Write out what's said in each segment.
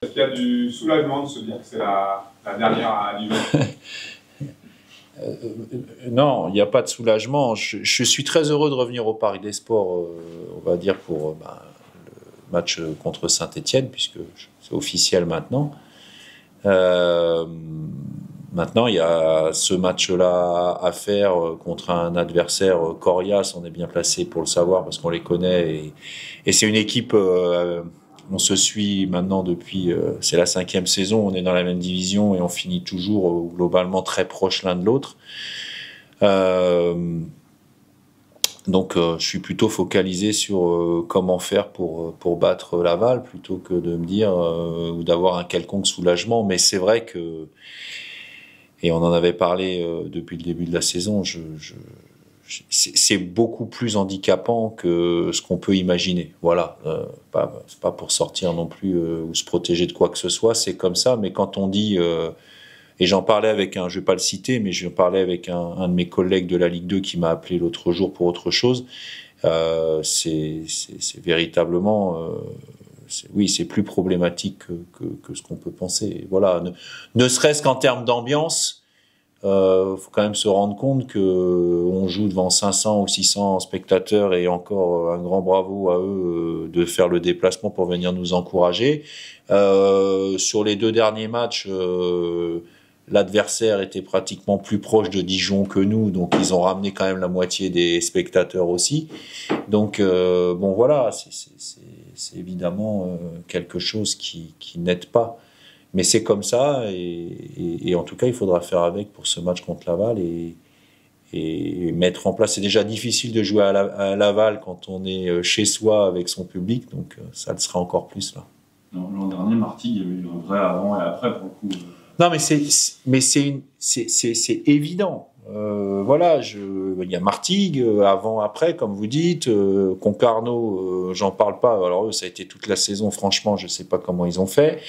Est-ce qu'il y a du soulagement de se dire que c'est la dernière à Dijon? Non, il n'y a pas de soulagement. Je suis très heureux de revenir au Parc des Sports, on va dire, pour le match contre Saint-Étienne, puisque c'est officiel maintenant. Maintenant, il y a ce match-là à faire contre un adversaire coriace. On est bien placé pour le savoir parce qu'on les connaît. Et c'est une équipe, on se suit maintenant depuis, c'est la 5e saison, on est dans la même division et on finit toujours globalement très proches l'un de l'autre. Donc je suis plutôt focalisé sur comment faire pour battre Laval plutôt que de me dire ou d'avoir un quelconque soulagement. Mais c'est vrai que, et on en avait parlé depuis le début de la saison, c'est beaucoup plus handicapant que ce qu'on peut imaginer. Voilà, c'est pas pour sortir non plus ou se protéger de quoi que ce soit, c'est comme ça. Mais quand on dit et j'en parlais avec je vais pas le citer, mais je parlais avec un de mes collègues de la Ligue 2 qui m'a appelé l'autre jour pour autre chose. C'est véritablement, oui, c'est plus problématique que ce qu'on peut penser. Voilà, ne serait-ce qu'en termes d'ambiance, faut quand même se rendre compte que on joue devant 500 ou 600 spectateurs et encore un grand bravo à eux de faire le déplacement pour venir nous encourager. Sur les 2 derniers matchs, l'adversaire était pratiquement plus proche de Dijon que nous, donc ils ont ramené quand même la moitié des spectateurs aussi. Donc bon voilà, c'est évidemment quelque chose qui n'aide pas. Mais c'est comme ça, et en tout cas, il faudra faire avec pour ce match contre Laval et mettre en place. C'est déjà difficile de jouer à Laval quand on est chez soi avec son public, donc ça le sera encore plus là. L'an dernier, Martigues, il y avait eu un vrai avant et après pour le coup. Non, mais c'est évident. Voilà, il y a Martigues, avant, après, comme vous dites, Concarneau, j'en parle pas. Alors eux, ça a été toute la saison. Franchement, je sais pas comment ils ont fait.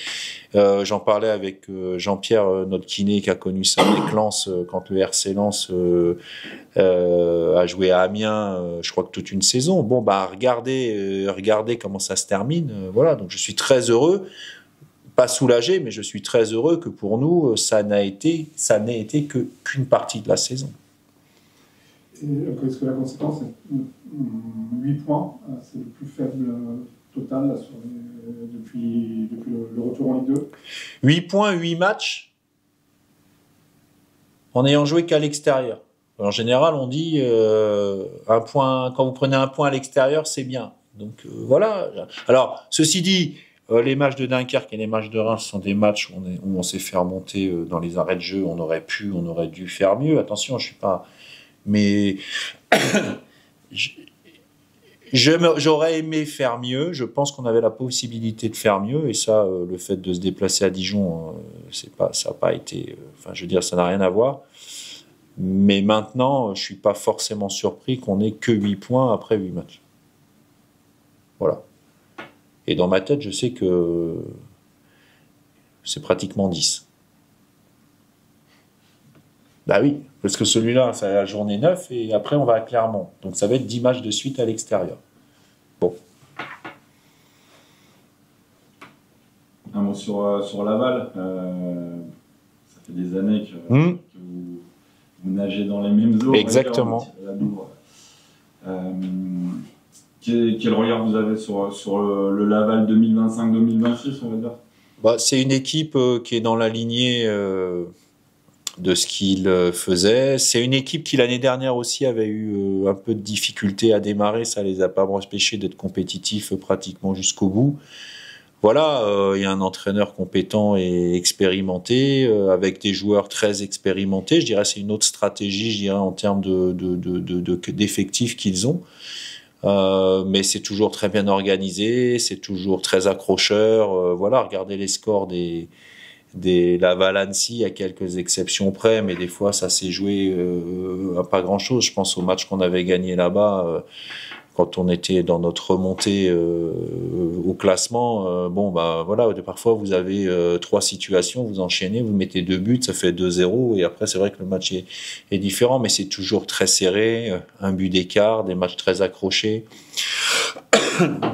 J'en parlais avec Jean-Pierre, notre kiné, qui a connu ça avec Lens quand le RC Lens a joué à Amiens. Je crois que toute une saison. Bon, bah regardez comment ça se termine. Voilà, donc je suis très heureux. Pas soulagé, mais je suis très heureux que pour nous, ça n'ait été qu'une partie de la saison. Est-ce que la conséquence est 8 points, c'est le plus faible total là, depuis le retour en Ligue 2? 8 points, 8 matchs, en ayant joué qu'à l'extérieur. En général, on dit un point, quand vous prenez un point à l'extérieur, c'est bien. Donc voilà. Alors, ceci dit, les matchs de Dunkerque et les matchs de Reims sont des matchs où on s'est fait remonter dans les arrêts de jeu. On aurait dû faire mieux. Attention, je suis pas, mais j'aurais aimé faire mieux. Je pense qu'on avait la possibilité de faire mieux, et ça, le fait de se déplacer à Dijon, ça n'a pas été. Enfin, je veux dire, ça n'a rien à voir. Mais maintenant, je suis pas forcément surpris qu'on ait que 8 points après 8 matchs. Voilà. Et dans ma tête, je sais que c'est pratiquement 10. Bah oui, parce que celui-là, c'est la journée 9 et après, on va à Clermont. Donc ça va être 10 matchs de suite à l'extérieur. Bon. Un mot sur Laval. Ça fait des années que vous nagez dans les mêmes eaux. Exactement. Quel regard vous avez sur le Laval 2025-2026, on va dire? Bah, c'est une équipe qui est dans la lignée de ce qu'il faisait. C'est une équipe qui, l'année dernière aussi, avait eu un peu de difficulté à démarrer. Ça les a pas empêchés d'être compétitifs pratiquement jusqu'au bout. Voilà, il y a un entraîneur compétent et expérimenté, avec des joueurs très expérimentés. Je dirais c'est une autre stratégie, je dirais, en termes d'effectifs qu'ils ont. Mais c'est toujours très bien organisé, c'est toujours très accrocheur. Voilà, regardez les scores des Laval-Annecy, à quelques exceptions près, mais des fois ça s'est joué à pas grand-chose. Je pense au match qu'on avait gagné là-bas quand on était dans notre remontée au classement. Bon, bah voilà, parfois vous avez 3 situations, vous enchaînez, vous mettez 2 buts, ça fait 2-0, et après c'est vrai que le match est différent, mais c'est toujours très serré, un but d'écart, des matchs très accrochés.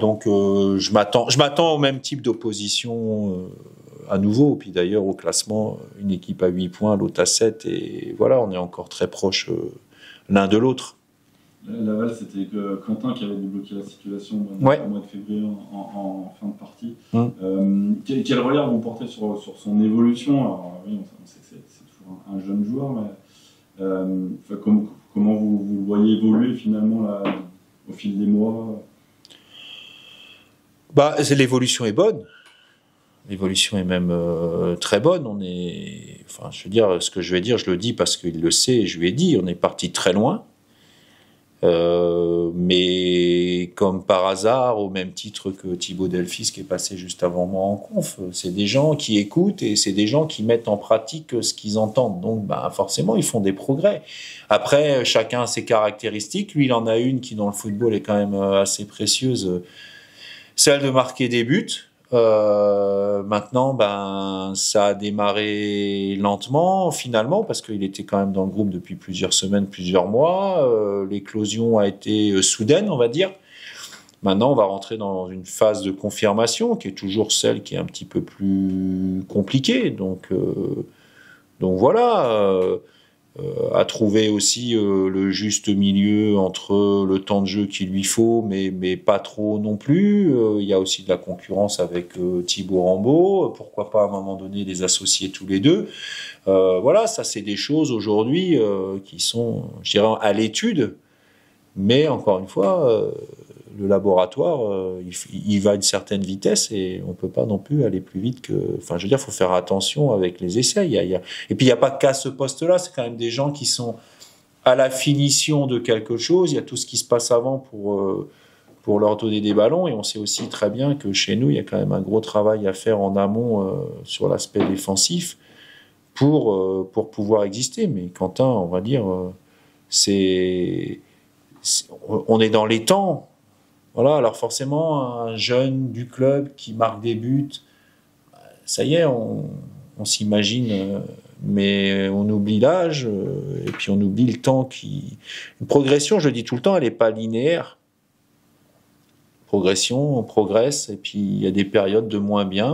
Donc je m'attends au même type d'opposition à nouveau. Puis d'ailleurs au classement, une équipe à 8 points, l'autre à 7, et voilà, on est encore très proches l'un de l'autre. Laval, c'était Quentin qui avait débloqué la situation au mois de février en fin de partie. Quel regard vous portez sur son évolution? Alors oui, on sait que c'est toujours un jeune joueur, mais comment vous le voyez évoluer finalement là, au fil des mois? L'évolution est bonne. L'évolution est même très bonne. Je veux dire, ce que je vais dire, je le dis parce qu'il le sait et je lui ai dit, on est parti très loin. Mais comme par hasard, au même titre que Thibaut Delphis qui est passé juste avant moi en conf, c'est des gens qui écoutent et c'est des gens qui mettent en pratique ce qu'ils entendent. Donc forcément, ils font des progrès. Après, chacun a ses caractéristiques. Lui, il en a une qui, dans le football, est quand même assez précieuse, celle de marquer des buts. Maintenant, ça a démarré lentement, finalement, parce qu'il était quand même dans le groupe depuis plusieurs semaines, plusieurs mois. L'éclosion a été soudaine, on va dire. Maintenant, on va rentrer dans une phase de confirmation, qui est toujours celle qui est un petit peu plus compliquée. Donc voilà. À trouver aussi le juste milieu entre le temps de jeu qu'il lui faut, mais pas trop non plus. Il y a aussi de la concurrence avec Thibaut Rambaud. Pourquoi pas à un moment donné les associer tous les deux. Voilà, ça c'est des choses aujourd'hui qui sont, je dirais, à l'étude. Mais encore une fois, le laboratoire, il va à une certaine vitesse et on peut pas non plus aller plus vite que. Enfin, je veux dire, faut faire attention avec les essais. Et puis il y a pas qu'à ce poste-là. C'est quand même des gens qui sont à la finition de quelque chose. Il y a tout ce qui se passe avant pour leur donner des ballons. Et on sait aussi très bien que chez nous, il y a quand même un gros travail à faire en amont sur l'aspect défensif pour pouvoir exister. Mais Quentin, on va dire, on est dans les temps. Voilà, alors forcément, un jeune du club qui marque des buts, ça y est, on s'imagine, mais on oublie l'âge, et puis on oublie le temps Une progression, je dis tout le temps, elle n'est pas linéaire. Progression, on progresse, et puis il y a des périodes de moins bien,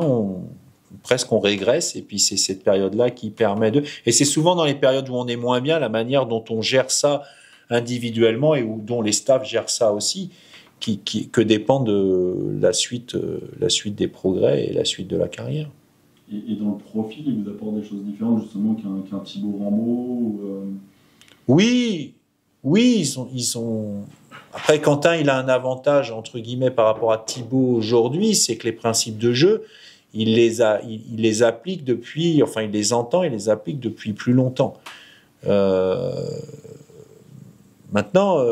presque on régresse, et puis c'est cette période-là qui permet de... Et c'est souvent dans les périodes où on est moins bien, la manière dont on gère ça individuellement, et dont les staffs gèrent ça aussi, que dépend de la suite des progrès et la suite de la carrière. Et dans le profil, il vous apporte des choses différentes justement qu'un Thibaut Rambaud Oui, ils sont... Après, Quentin, il a un avantage, entre guillemets, par rapport à Thibaut aujourd'hui, c'est que les principes de jeu, il les applique depuis... Enfin, il les entend, il les applique depuis plus longtemps. Maintenant,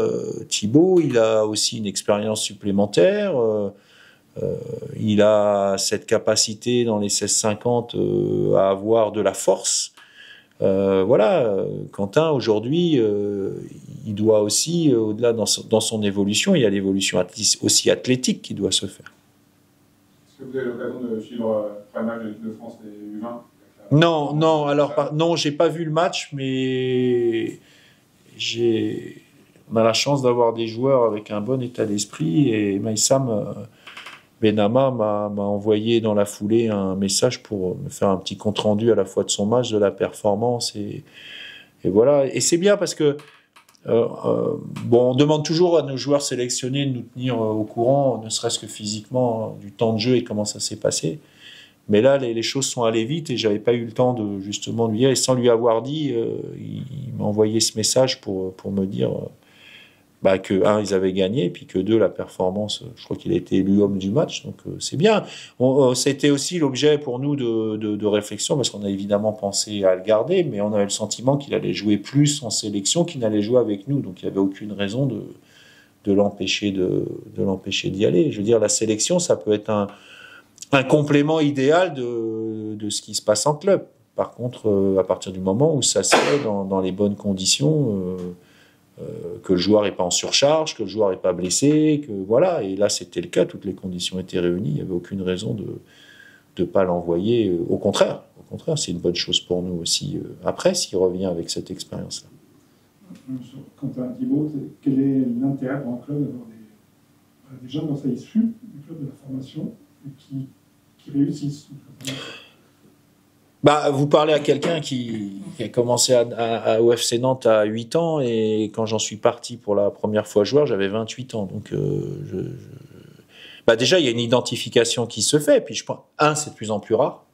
Thibaut, il a aussi une expérience supplémentaire. Il a cette capacité dans les 16-50 à avoir de la force. Voilà, Quentin, aujourd'hui, il doit aussi, au-delà dans son évolution, il y a l'évolution aussi athlétique qui doit se faire. Est-ce que vous avez l'occasion de suivre le match de l'équipe de France des U20? Non, j'ai pas vu le match, mais on a la chance d'avoir des joueurs avec un bon état d'esprit, et Maïsam Benama m'a envoyé dans la foulée un message pour me faire un petit compte rendu à la fois de son match, de la performance, et voilà. Et c'est bien parce que on demande toujours à nos joueurs sélectionnés de nous tenir au courant, ne serait-ce que physiquement, du temps de jeu et comment ça s'est passé. Mais là, les choses sont allées vite et j'avais pas eu le temps de justement lui dire. Et sans lui avoir dit, il m'a envoyé ce message pour me dire que ils avaient gagné, et puis que la performance, je crois qu'il a été élu homme du match, donc c'est bien. C'était aussi l'objet pour nous de réflexion, parce qu'on a évidemment pensé à le garder, mais on avait le sentiment qu'il allait jouer plus en sélection qu'il n'allait jouer avec nous, donc il n'y avait aucune raison de l'empêcher d'y aller. Je veux dire, la sélection, ça peut être un complément idéal de ce qui se passe en club. Par contre, à partir du moment où ça se fait dans les bonnes conditions, que le joueur n'est pas en surcharge, que le joueur n'est pas blessé, que voilà. Et là, c'était le cas, toutes les conditions étaient réunies, il n'y avait aucune raison de ne pas l'envoyer. Au contraire, c'est une bonne chose pour nous aussi. Après, s'il revient avec cette expérience-là. Quentin Thibaut, quel est l'intérêt pour un club d'avoir des jeunes dont ça issus du club de la formation et qui réussissent. Vous parlez à quelqu'un qui a commencé à UFC Nantes à 8 ans et quand j'en suis parti pour la première fois joueur, j'avais 28 ans. Donc, déjà, il y a une identification qui se fait. Puis, je pense, c'est de plus en plus rare,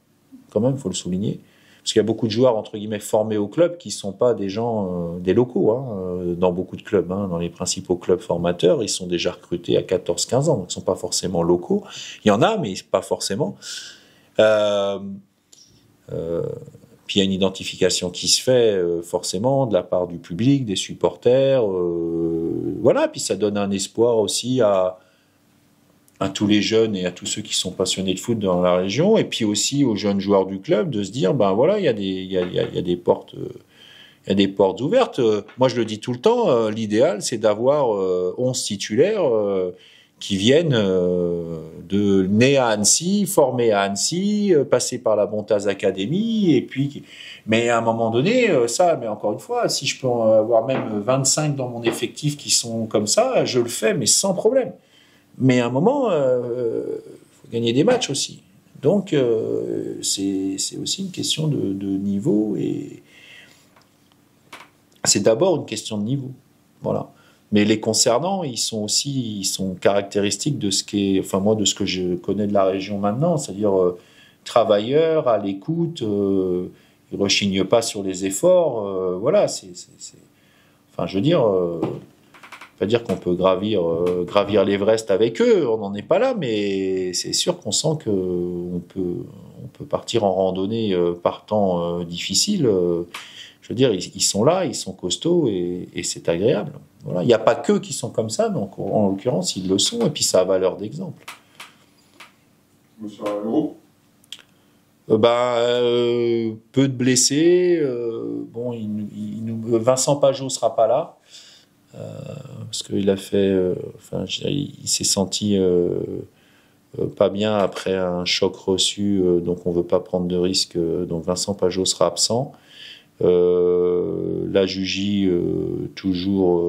quand même, il faut le souligner. Parce qu'il y a beaucoup de joueurs, entre guillemets, formés au club qui ne sont pas des gens, des locaux. Dans beaucoup de clubs, dans les principaux clubs formateurs, ils sont déjà recrutés à 14-15 ans. Donc, ils ne sont pas forcément locaux. Il y en a, mais pas forcément. Puis il y a une identification qui se fait forcément de la part du public, des supporters, puis ça donne un espoir aussi à tous les jeunes et à tous ceux qui sont passionnés de foot dans la région, et puis aussi aux jeunes joueurs du club de se dire il y a des portes, il y a des portes ouvertes. Moi je le dis tout le temps, l'idéal c'est d'avoir 11 titulaires qui viennent nés à Annecy, formés à Annecy, passés par la Bontaz Academy, et puis, mais à un moment donné, mais encore une fois, si je peux avoir même 25 dans mon effectif qui sont comme ça, je le fais, mais sans problème. Mais à un moment, faut gagner des matchs aussi. Donc, c'est aussi une question de niveau, et c'est d'abord une question de niveau. Voilà. Mais les concernant, ils sont caractéristiques de ce de ce que je connais de la région maintenant, c'est-à-dire travailleurs, à l'écoute, ils rechignent pas sur les efforts, je veux dire, pas dire qu'on peut gravir l'Everest avec eux, on n'en est pas là, mais c'est sûr qu'on sent qu'on peut partir en randonnée par temps difficile. Je veux dire, ils sont là, ils sont costauds et c'est agréable. Voilà. Il n'y a pas qu'eux qui sont comme ça, donc en l'occurrence, ils le sont, et puis ça a valeur d'exemple. Sur l'Euro peu de blessés. Vincent Pajot ne sera pas là, parce qu'il a fait... il s'est senti pas bien après un choc reçu, donc on ne veut pas prendre de risque, donc Vincent Pajot sera absent. La Jugie toujours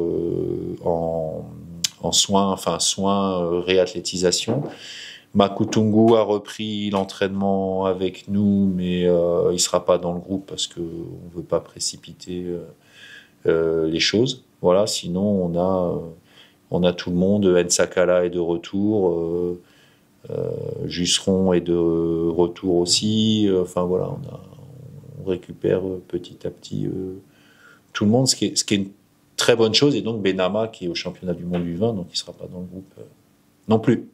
en soins, réathlétisation. Makutungu a repris l'entraînement avec nous, mais il sera pas dans le groupe parce que on veut pas précipiter les choses. Voilà, sinon on a tout le monde. Nsakala est de retour, Jusseron est de retour aussi. On récupère petit à petit tout le monde, ce qui est une très bonne chose. Et donc Benama qui est au championnat du monde du vin, donc il ne sera pas dans le groupe non plus.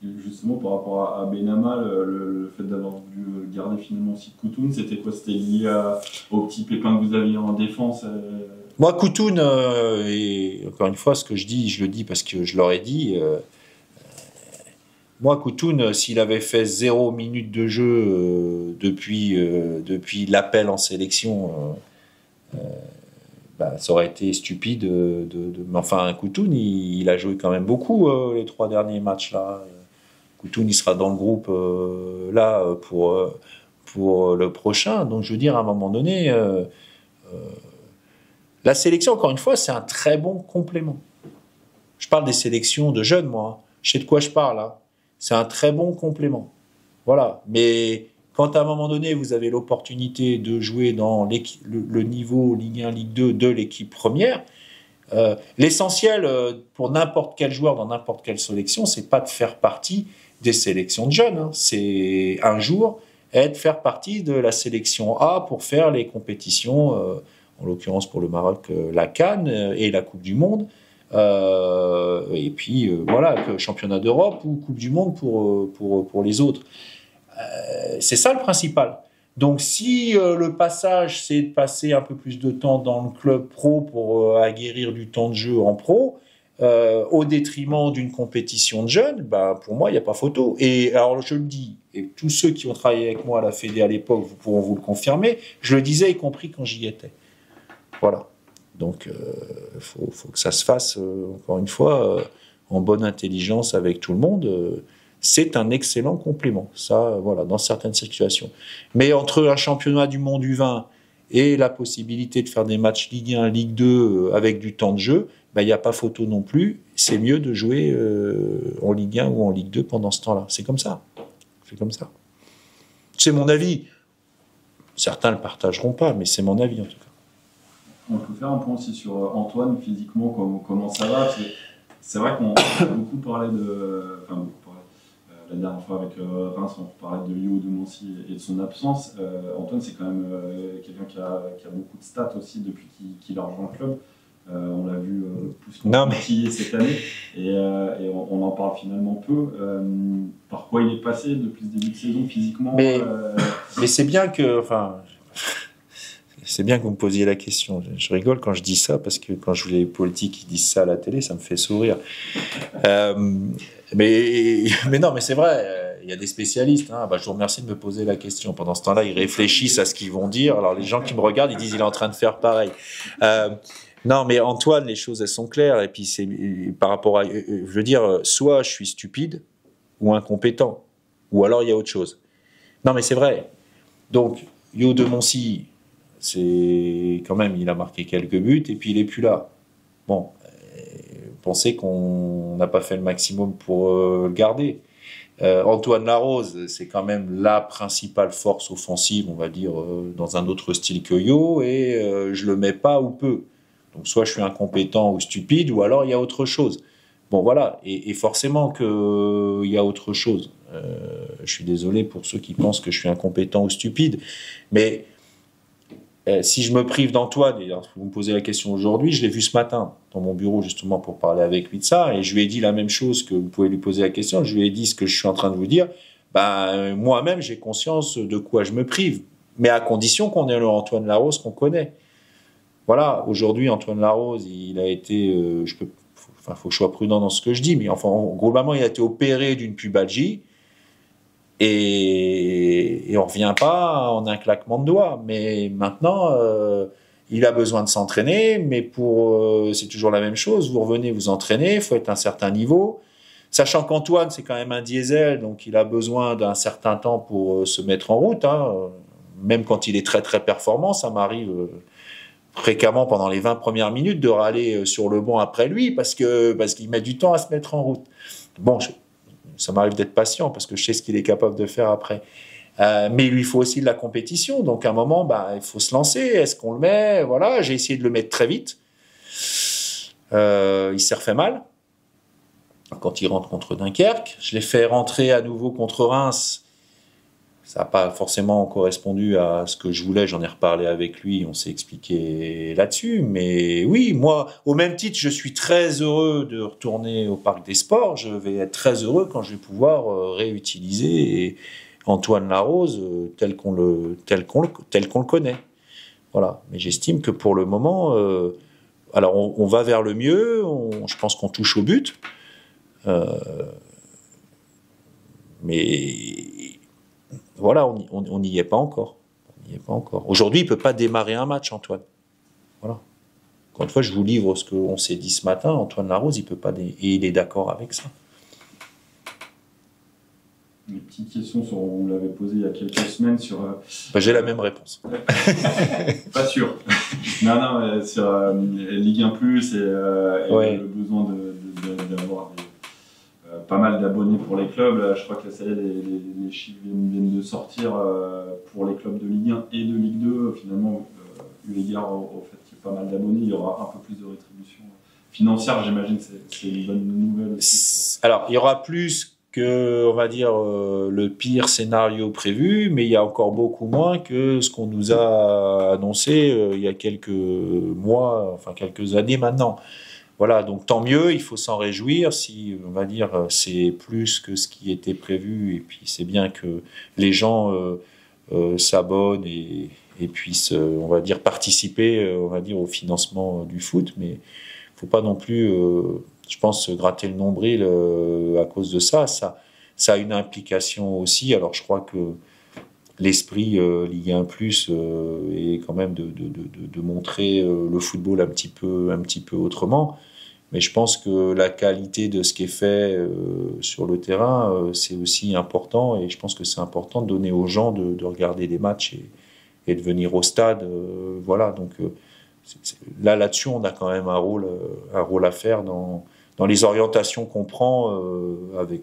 Et justement, par rapport à Benama, le fait d'avoir dû garder finalement aussi Koutoun, c'était quoi? C'était lié au petit pépin que vous aviez en défense Moi, Koutoun, et encore une fois, ce que je dis, je le dis parce que je leur ai dit... Moi, Koutoun, s'il avait fait 0 minute de jeu depuis l'appel en sélection, ça aurait été stupide. Mais enfin, Koutoun, il a joué quand même beaucoup les 3 derniers matchs là. Koutoun, il sera dans le groupe pour le prochain. Donc, je veux dire, à un moment donné, la sélection, encore une fois, c'est un très bon complément. Je parle des sélections de jeunes, moi. Je sais de quoi je parle, là. C'est un très bon complément. Voilà. Mais quand à un moment donné, vous avez l'opportunité de jouer dans le niveau Ligue 1, Ligue 2 de l'équipe première, l'essentiel pour n'importe quel joueur dans n'importe quelle sélection, c'est pas de faire partie des sélections de jeunes. C'est un jour faire partie de la sélection A pour faire les compétitions, en l'occurrence pour le Maroc, la CAN et la Coupe du Monde. Et puis championnat d'Europe ou Coupe du Monde pour les autres. C'est ça le principal. Donc si le passage c'est de passer un peu plus de temps dans le club pro pour acquérir du temps de jeu en pro, au détriment d'une compétition de jeunes, pour moi il n'y a pas photo. Et alors je le dis, et tous ceux qui ont travaillé avec moi à la Fédé à l'époque vous pourront vous le confirmer, je le disais y compris quand j'y étais. Voilà. Donc, faut que ça se fasse, encore une fois, en bonne intelligence avec tout le monde. C'est un excellent complément, ça, voilà, dans certaines situations. Mais entre un championnat du monde du vin et la possibilité de faire des matchs Ligue 1, Ligue 2 avec du temps de jeu, il n'y a pas photo non plus. C'est mieux de jouer en Ligue 1 ou en Ligue 2 pendant ce temps-là. C'est comme ça. C'est mon avis. Certains ne le partageront pas, mais c'est mon avis en tout cas. On peut faire un point aussi sur Antoine, physiquement, comment ça va. C'est vrai qu'on a beaucoup parlé la dernière fois avec Reims, on parlait de Yo, de Nancy et de son absence. Antoine, c'est quand même quelqu'un qui a beaucoup de stats aussi depuis qu'il a rejoint le club. On l'a vu plus qu'on cette année et on en parle finalement peu. Par quoi il est passé depuis le début de saison physiquement mais c'est bien que... C'est bien que vous me posiez la question. Je rigole quand je dis ça, parce que quand je vois les politiques qui disent ça à la télé, ça me fait sourire. Mais non, mais c'est vrai, il y a des spécialistes. Je vous remercie de me poser la question. Pendant ce temps-là, ils réfléchissent à ce qu'ils vont dire. Alors les gens qui me regardent, ils disent il est en train de faire pareil. Non, mais Antoine, les choses, elles sont claires. Et puis, c'est par rapport à... Je veux dire, soit je suis stupide ou incompétent. Ou alors, il y a autre chose. Non, mais c'est vrai. Donc, Yo de Moncy... c'est quand même, il a marqué quelques buts et puis il est plus là. Bon, pensez qu'on n'a pas fait le maximum pour le garder. Antoine Larose, c'est quand même la principale force offensive, on va dire, dans un autre style que Yo, et je le mets pas ou peu. Donc soit je suis incompétent ou stupide, ou alors il y a autre chose. Bon voilà, et forcément qu'il y a autre chose. Je suis désolé pour ceux qui pensent que je suis incompétent ou stupide, mais si je me prive d'Antoine, et vous me posez la question aujourd'hui, je l'ai vu ce matin dans mon bureau justement pour parler avec lui de ça, et je lui ai dit la même chose que vous pouvez lui poser la question, je lui ai dit ce que je suis en train de vous dire, moi-même j'ai conscience de quoi je me prive, mais à condition qu'on ait le Antoine Larose qu'on connaît. Voilà, aujourd'hui Antoine Larose, il a été, faut que je sois prudent dans ce que je dis, mais enfin, globalement il a été opéré d'une pubalgie, et on revient pas en un claquement de doigts. Mais maintenant, il a besoin de s'entraîner, mais c'est toujours la même chose. Vous revenez vous entraîner, il faut être à un certain niveau. Sachant qu'Antoine, c'est quand même un diesel, donc il a besoin d'un certain temps pour se mettre en route. Même quand il est très très performant, ça m'arrive fréquemment pendant les 20 premières minutes de râler sur le banc après lui parce qu'il met du temps à se mettre en route. Bon, ça m'arrive d'être patient parce que je sais ce qu'il est capable de faire après. Mais il lui faut aussi de la compétition. Donc à un moment, il faut se lancer. Est-ce qu'on le met ? Voilà, j'ai essayé de le mettre très vite. Il s'est refait mal quand il rentre contre Dunkerque. Je l'ai fait rentrer à nouveau contre Reims. Ça n'a pas forcément correspondu à ce que je voulais. J'en ai reparlé avec lui. On s'est expliqué là-dessus. Mais oui, moi, au même titre, je suis très heureux de retourner au Parc des Sports. Je vais être très heureux quand je vais pouvoir réutiliser Antoine Larose tel qu'on le connaît. Voilà. Mais j'estime que pour le moment, alors on va vers le mieux. Je pense qu'on touche au but. Mais voilà, on n'y est pas encore. Aujourd'hui, il ne peut pas démarrer un match, Antoine. Voilà. Encore une fois, je vous livre ce qu'on s'est dit ce matin. Antoine Larose, il peut pas et il est d'accord avec ça. Une petite question sur, on l'avait posée il y a quelques semaines sur... j'ai la même réponse. Pas sûr. Non, sur Ligue 1+, et le besoin d'avoir pas mal d'abonnés pour les clubs. Là, je crois que les chiffres viennent de sortir pour les clubs de Ligue 1 et de Ligue 2. Finalement, eu égard au fait qu'il y ait pas mal d'abonnés, il y aura un peu plus de rétribution financière. J'imagine que c'est une bonne nouvelle aussi. Alors, il y aura plus que, on va dire, le pire scénario prévu, mais il y a encore beaucoup moins que ce qu'on nous a annoncé il y a quelques mois, enfin quelques années maintenant. Voilà, donc tant mieux, il faut s'en réjouir. Si, on va dire, c'est plus que ce qui était prévu, et puis c'est bien que les gens s'abonnent et puissent, on va dire, participer, on va dire, au financement du foot, mais il ne faut pas non plus, je pense, gratter le nombril à cause de ça. Ça a une implication aussi. Alors, je crois que l'esprit Ligue 1+ est quand même de montrer le football un petit peu autrement. Mais je pense que la qualité de ce qui est fait sur le terrain, c'est aussi important. Et je pense que c'est important de donner aux gens de regarder des matchs et de venir au stade. Voilà, donc là-dessus, on a quand même un rôle à faire dans les orientations qu'on prend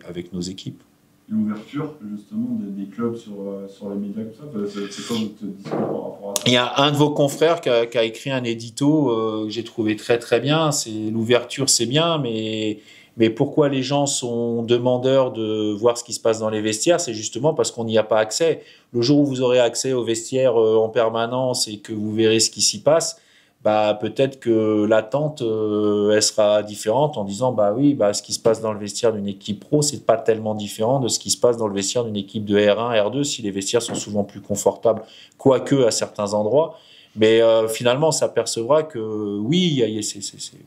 avec nos équipes. L'ouverture, justement, des clubs sur les médias, comme ça, c'est quoi votre discours par rapport à ça? Il y a un de vos confrères qui a écrit un édito que j'ai trouvé très très bien. C'est l'ouverture, c'est bien, mais pourquoi les gens sont demandeurs de voir ce qui se passe dans les vestiaires? C'est justement parce qu'on n'y a pas accès. Le jour où vous aurez accès aux vestiaires en permanence et que vous verrez ce qui s'y passe, bah peut-être que l'attente elle sera différente en disant bah oui, bah ce qui se passe dans le vestiaire d'une équipe pro, c'est pas tellement différent de ce qui se passe dans le vestiaire d'une équipe de R1, R2, si les vestiaires sont souvent plus confortables, quoique à certains endroits. Mais finalement, on s'apercevra que oui,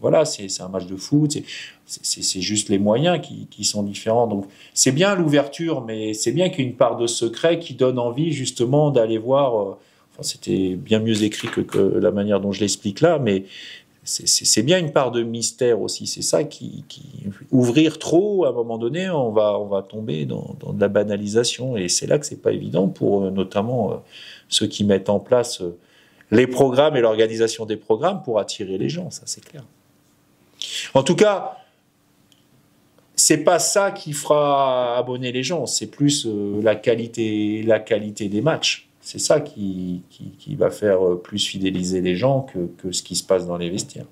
voilà, c'est un match de foot, c'est juste les moyens qui sont différents. Donc c'est bien l'ouverture, mais c'est bien qu'il y ait une part de secret qui donne envie justement d'aller voir. C'était bien mieux écrit que la manière dont je l'explique là, mais c'est bien une part de mystère aussi. C'est ça qui ouvrir trop, à un moment donné, on va tomber dans de la banalisation, et c'est là que c'est pas évident pour notamment ceux qui mettent en place les programmes et l'organisation des programmes pour attirer les gens, ça c'est clair. En tout cas, c'est pas ça qui fera abonner les gens, c'est plus la qualité des matchs. C'est ça qui va faire plus fidéliser les gens que ce qui se passe dans les vestiaires.